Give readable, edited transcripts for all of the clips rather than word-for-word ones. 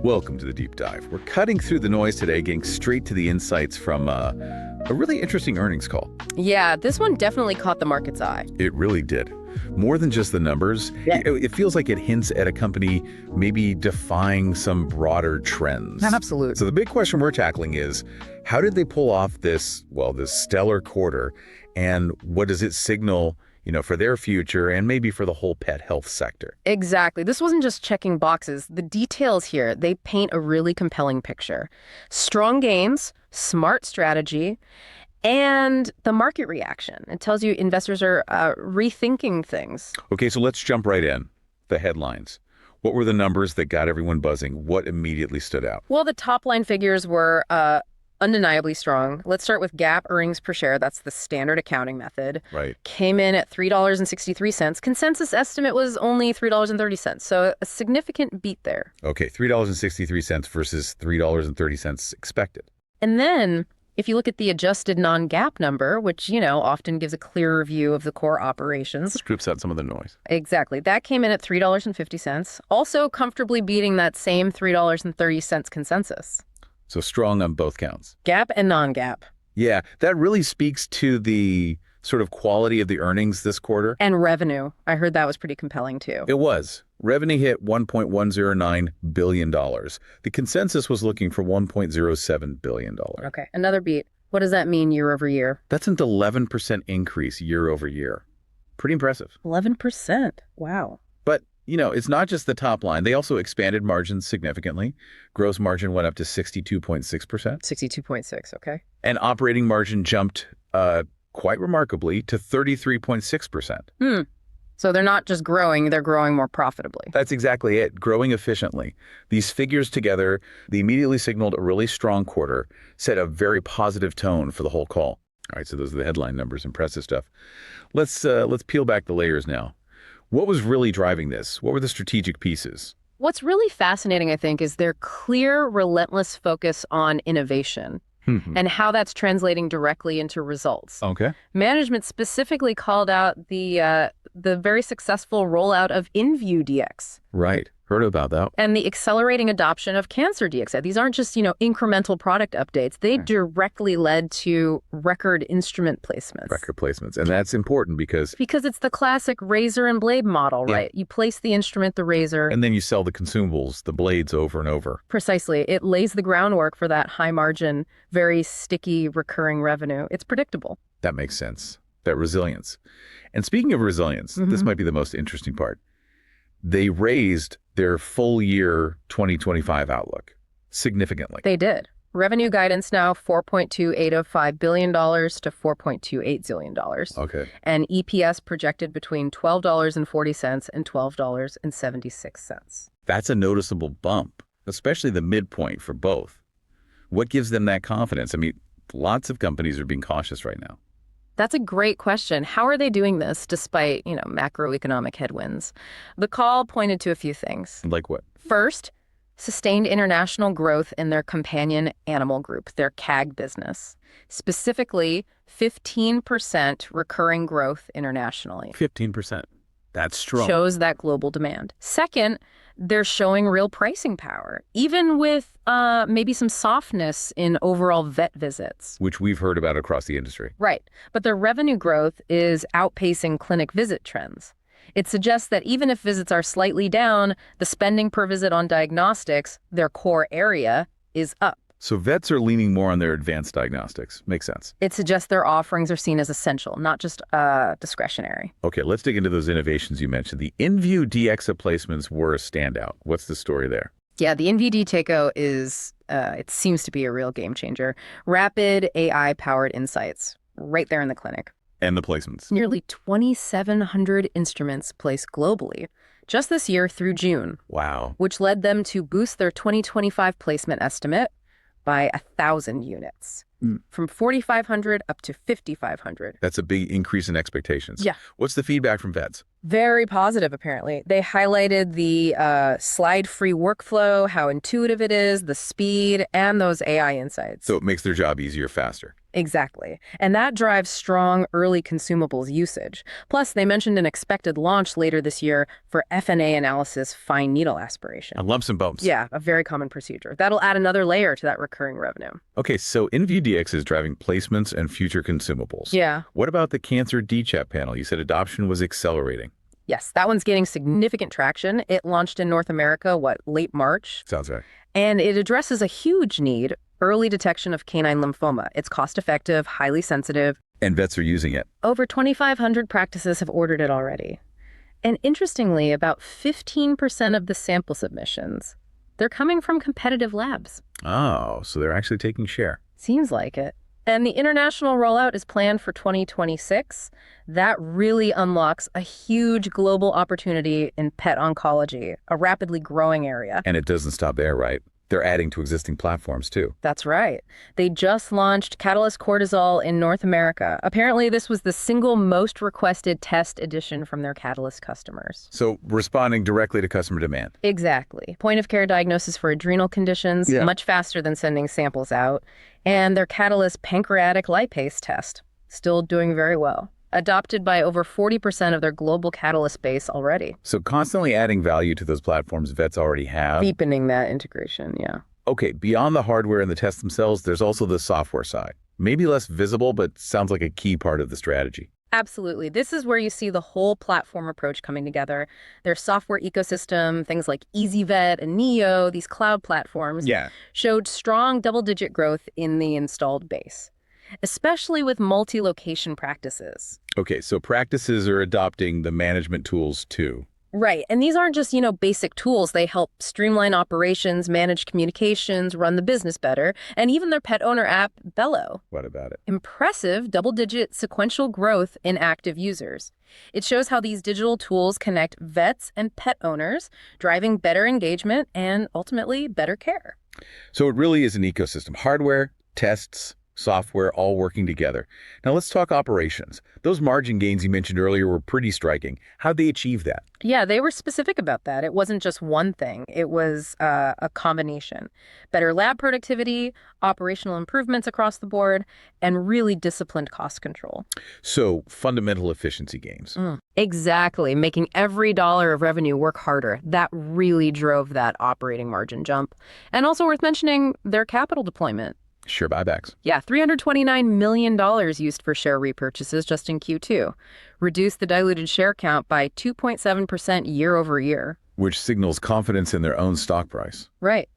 Welcome to the Deep Dive. We're cutting through the noise today, getting straight to the insights from a really interesting earnings call. Yeah, this one definitely caught the market's eye. It really did. More than just the numbers, it feels like it hints at a company maybe defying some broader trends. Absolutely. So the big question we're tackling is, how did they pull off this stellar quarter, and what does it signal for their future and maybe for the whole pet health sector? Exactly. This wasn't just checking boxes. The details here, they paint a really compelling picture. Strong gains, smart strategy, and the market reaction. It tells you investors are rethinking things. Okay, so let's jump right in. The headlines. What were the numbers that got everyone buzzing? What immediately stood out? Well, the top line figures were undeniably strong. Let's start with GAAP earnings per share. That's the standard accounting method. Right. Came in at $3.63. Consensus estimate was only $3.30. So a significant beat there. Okay, $3.63 versus $3.30 expected. And then if you look at the adjusted non-GAAP number, which, often gives a clearer view of the core operations. Scoops out some of the noise. Exactly. That came in at $3.50, also comfortably beating that same $3.30 consensus. So strong on both counts. GAAP and non-GAAP. Yeah, that really speaks to the sort of quality of the earnings this quarter. And revenue. I heard that was pretty compelling, too. It was. Revenue hit $1.109 billion. The consensus was looking for $1.07 billion. Okay, another beat. What does that mean year over year? That's an 11% increase year over year. Pretty impressive. 11%. Wow. But, it's not just the top line. They also expanded margins significantly. Gross margin went up to 62.6%. 62.6, okay. And operating margin jumped quite remarkably to 33.6%. So they're not just growing, they're growing more profitably. That's exactly it, growing efficiently. These figures together, they immediately signaled a really strong quarter, set a very positive tone for the whole call. All right, so those are the headline numbers, impressive stuff. Let's peel back the layers now. What was really driving this? What were the strategic pieces? What's really fascinating, I think, is their clear, relentless focus on innovation. And how that's translating directly into results. Okay. Management specifically called out the very successful rollout of inVue DX. Right. Heard about that. And the accelerating adoption of cancer DX. These aren't just, incremental product updates. They directly led to record instrument placements. Record placements. And that's important because it's the classic razor and blade model, right? You place the instrument, the razor. And then you sell the consumables, the blades over and over. Precisely. It lays the groundwork for that high margin, very sticky, recurring revenue. It's predictable. That makes sense. That resilience. And speaking of resilience, this might be the most interesting part. They raised their full year 2025 outlook significantly. They did. Revenue guidance now $4.285 billion to $4.28 billion. Okay. And EPS projected between $12.40 and $12.76. That's a noticeable bump, especially the midpoint for both. What gives them that confidence? I mean, lots of companies are being cautious right now. That's a great question. How are they doing this despite, macroeconomic headwinds? The call pointed to a few things. Like what? First, sustained international growth in their companion animal group, their CAG business. Specifically, 15% recurring growth internationally. 15%. That's strong. Shows that global demand. Second, they're showing real pricing power, even with maybe some softness in overall vet visits. Which we've heard about across the industry. Right. But their revenue growth is outpacing clinic visit trends. It suggests that even if visits are slightly down, the spending per visit on diagnostics, their core area, is up. So vets are leaning more on their advanced diagnostics. Makes sense. It suggests their offerings are seen as essential, not just discretionary. Okay, let's dig into those innovations you mentioned. The inVue DX placements were a standout. What's the story there? Yeah, the inVue DX is, it seems to be a real game changer. Rapid AI-powered insights right there in the clinic. And the placements. Nearly 2,700 instruments placed globally just this year through June. Wow. Which led them to boost their 2025 placement estimate by 1,000 units, from 4,500 up to 5,500. That's a big increase in expectations. Yeah. What's the feedback from vets? Very positive, apparently. They highlighted the slide-free workflow, how intuitive it is, the speed, and those AI insights. So it makes their job easier, faster. Exactly. And that drives strong early consumables usage. Plus, they mentioned an expected launch later this year for FNA analysis fine needle aspiration. And lumps and bumps. Yeah, a very common procedure. That'll add another layer to that recurring revenue. Okay, so inVue DX is driving placements and future consumables. Yeah. What about the cancer DCHAP panel? You said adoption was accelerating. Yes, that one's gaining significant traction. It launched in North America, late March? Sounds right. And it addresses a huge need, early detection of canine lymphoma. It's cost-effective, highly sensitive. And vets are using it. Over 2,500 practices have ordered it already. And interestingly, about 15% of the sample submissions, they're coming from competitive labs. Oh, so they're actually taking share. Seems like it. And the international rollout is planned for 2026. That really unlocks a huge global opportunity in pet oncology, a rapidly growing area. And it doesn't stop there, right? They're adding to existing platforms, too. That's right. They just launched Catalyst Cortisol in North America. Apparently, this was the single most requested test edition from their Catalyst customers. So responding directly to customer demand. Exactly. Point-of-care diagnosis for adrenal conditions, much faster than sending samples out. And their Catalyst pancreatic lipase test, still doing very well. Adopted by over 40% of their global Catalyst base already. So constantly adding value to those platforms vets already have. Deepening that integration, yeah. Okay, beyond the hardware and the tests themselves, there's also the software side. Maybe less visible, but sounds like a key part of the strategy. Absolutely. This is where you see the whole platform approach coming together. Their software ecosystem, things like EasyVet and Neo, these cloud platforms, showed strong double-digit growth in the installed base, especially with multi-location practices. Okay, so practices are adopting the management tools too. Right. And these aren't just, basic tools. They help streamline operations, manage communications, run the business better, and even their pet owner app, Bello. What about it? Impressive double-digit sequential growth in active users. It shows how these digital tools connect vets and pet owners, driving better engagement and ultimately better care. So it really is an ecosystem. Hardware, tests, software, all working together. Now let's talk operations. Those margin gains you mentioned earlier were pretty striking. How'd they achieve that? Yeah, they were specific about that. It wasn't just one thing. It was a combination. Better lab productivity, operational improvements across the board, and really disciplined cost control. So fundamental efficiency gains. Exactly. Making every dollar of revenue work harder. That really drove that operating margin jump. And also worth mentioning, their capital deployment. Share buybacks. Yeah, $329 million used for share repurchases just in Q2. Reduced the diluted share count by 2.7% year over year. Which signals confidence in their own stock price. Right.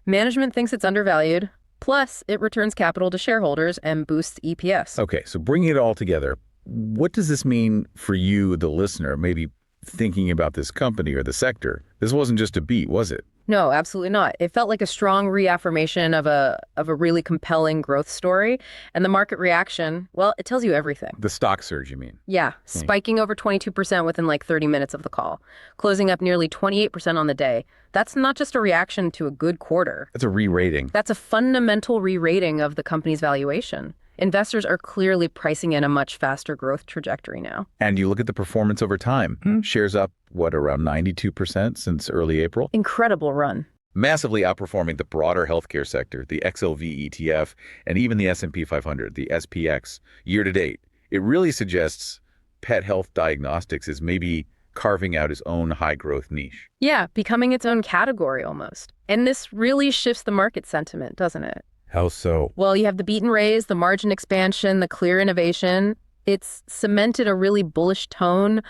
Management thinks it's undervalued. Plus, it returns capital to shareholders and boosts EPS. Okay, so bringing it all together, what does this mean for you, the listener, maybe thinking about this company or the sector? This wasn't just a beat, was it? No, absolutely not. It felt like a strong reaffirmation of a really compelling growth story. And the market reaction, well, it tells you everything. The stock surge, you mean? Yeah, spiking over 22% within 30 minutes of the call, closing up nearly 28% on the day. That's not just a reaction to a good quarter. That's a re-rating. That's a fundamental re-rating of the company's valuation. Investors are clearly pricing in a much faster growth trajectory now. And you look at the performance over time. Shares up, around 92% since early April? Incredible run. Massively outperforming the broader healthcare sector, the XLV ETF, and even the S&P 500, the SPX, year to date. It really suggests pet health diagnostics is maybe carving out its own high-growth niche. Yeah, becoming its own category almost. And this really shifts the market sentiment, doesn't it? How so? Well, you have the beat and raise, the margin expansion, the clear innovation. It's cemented a really bullish tone.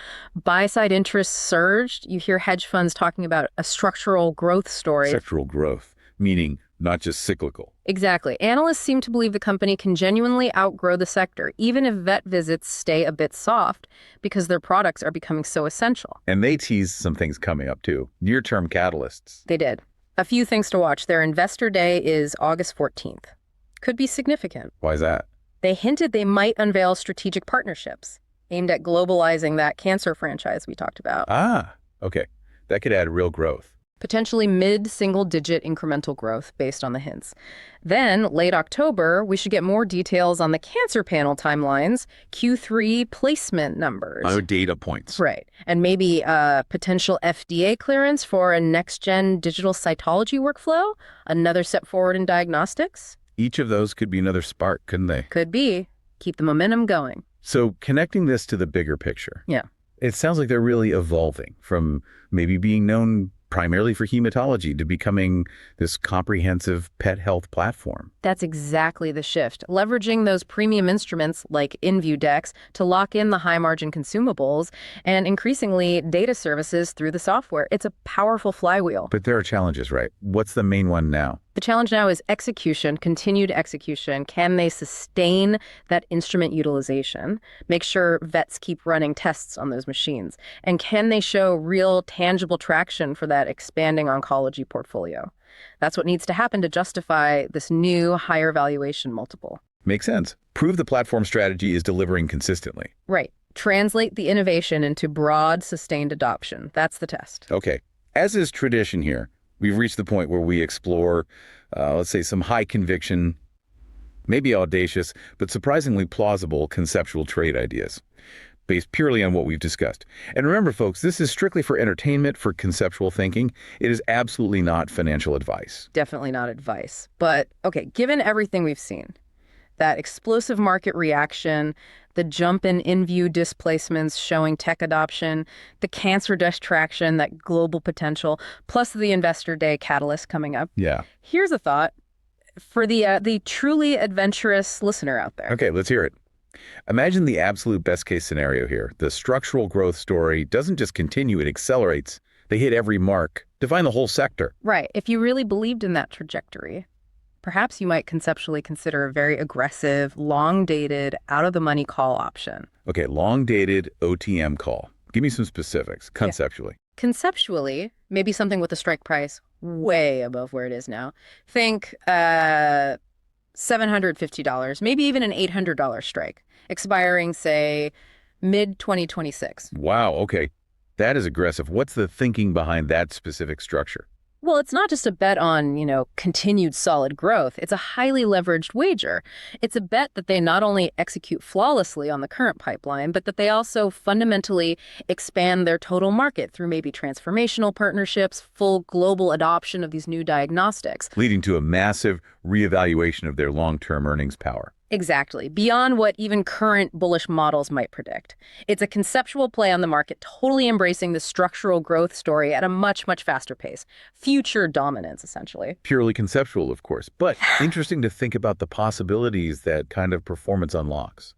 Buy-side interest surged. You hear hedge funds talking about a structural growth story. Structural growth, meaning not just cyclical. Exactly. Analysts seem to believe the company can genuinely outgrow the sector, even if vet visits stay a bit soft, because their products are becoming so essential. And they tease some things coming up, too. Near-term catalysts. They did. A few things to watch. Their investor day is August 14th. Could be significant. Why is that? They hinted they might unveil strategic partnerships aimed at globalizing that cancer franchise we talked about. Ah, okay. That could add real growth. Potentially mid-single-digit incremental growth based on the hints. Then, late October, we should get more details on the cancer panel timelines, Q3 placement numbers. Oh, data points. Right. And maybe potential FDA clearance for a next-gen digital cytology workflow, another step forward in diagnostics. Each of those could be another spark, couldn't they? Could be. Keep the momentum going. So connecting this to the bigger picture. Yeah. It sounds like they're really evolving from maybe being known primarily for hematology to becoming this comprehensive pet health platform. That's exactly the shift. Leveraging those premium instruments like inVue DEXX to lock in the high-margin consumables and increasingly data services through the software. It's a powerful flywheel. But there are challenges, right? What's the main one now? The challenge now is execution, continued execution. Can they sustain that instrument utilization? Make sure vets keep running tests on those machines. And can they show real, tangible traction for that expanding oncology portfolio? That's what needs to happen to justify this new, higher valuation multiple. Makes sense. Prove the platform strategy is delivering consistently. Right. Translate the innovation into broad, sustained adoption. That's the test. Okay. As is tradition here, we've reached the point where we explore, let's say, some high conviction, maybe audacious, but surprisingly plausible conceptual trade ideas based purely on what we've discussed. And remember, folks, this is strictly for entertainment, for conceptual thinking. It is absolutely not financial advice. Definitely not advice. But, okay, given everything we've seen, that explosive market reaction, the jump in inVue displacements showing tech adoption, the cancer traction, that global potential, plus the Investor Day catalyst coming up. Yeah. Here's a thought for the truly adventurous listener out there. Okay, let's hear it. Imagine the absolute best case scenario here. The structural growth story doesn't just continue, it accelerates. They hit every mark, define the whole sector. Right. If you really believed in that trajectory, perhaps you might conceptually consider a very aggressive, long-dated, out-of-the-money call option. Okay, long-dated OTM call. Give me some specifics, conceptually. Yeah. Conceptually, maybe something with a strike price way above where it is now. Think $750, maybe even an $800 strike, expiring, say, mid-2026. Wow, okay. That is aggressive. What's the thinking behind that specific structure? Well, it's not just a bet on, continued solid growth. It's a highly leveraged wager. It's a bet that they not only execute flawlessly on the current pipeline, but that they also fundamentally expand their total market through maybe transformational partnerships, full global adoption of these new diagnostics. Leading to a massive reevaluation of their long-term earnings power. Exactly. Beyond what even current bullish models might predict. It's a conceptual play on the market, totally embracing the structural growth story at a much, much faster pace. Future dominance, essentially. Purely conceptual, of course, but interesting to think about the possibilities that kind of performance unlocks.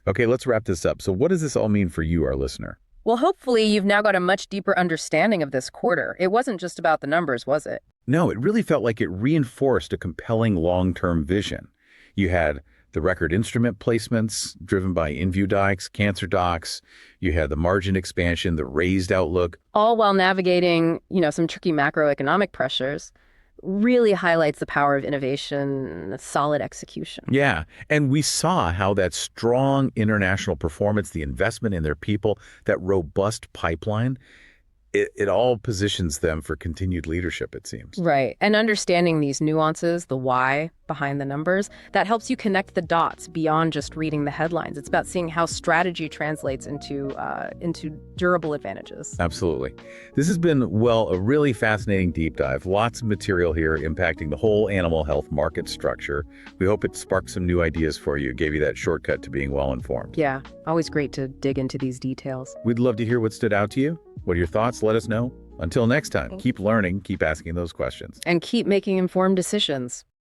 Okay, let's wrap this up. So what does this all mean for you, our listener? Well, hopefully you've now got a much deeper understanding of this quarter. It wasn't just about the numbers, was it? No, it really felt like it reinforced a compelling long-term vision. You had the record instrument placements driven by inVue docs, cancer docs. You had the margin expansion, the raised outlook. All while navigating, some tricky macroeconomic pressures. Really highlights the power of innovation, solid execution. Yeah, and we saw how that strong international performance, the investment in their people, that robust pipeline, it all positions them for continued leadership, it seems. Right. And understanding these nuances, the why behind the numbers, that helps you connect the dots beyond just reading the headlines. It's about seeing how strategy translates into durable advantages. Absolutely. This has been, a really fascinating deep dive. Lots of material here impacting the whole animal health market structure. We hope it sparked some new ideas for you, gave you that shortcut to being well-informed. Yeah, always great to dig into these details. We'd love to hear what stood out to you. What are your thoughts? Let us know. Until next time, keep learning, keep asking those questions. And keep making informed decisions.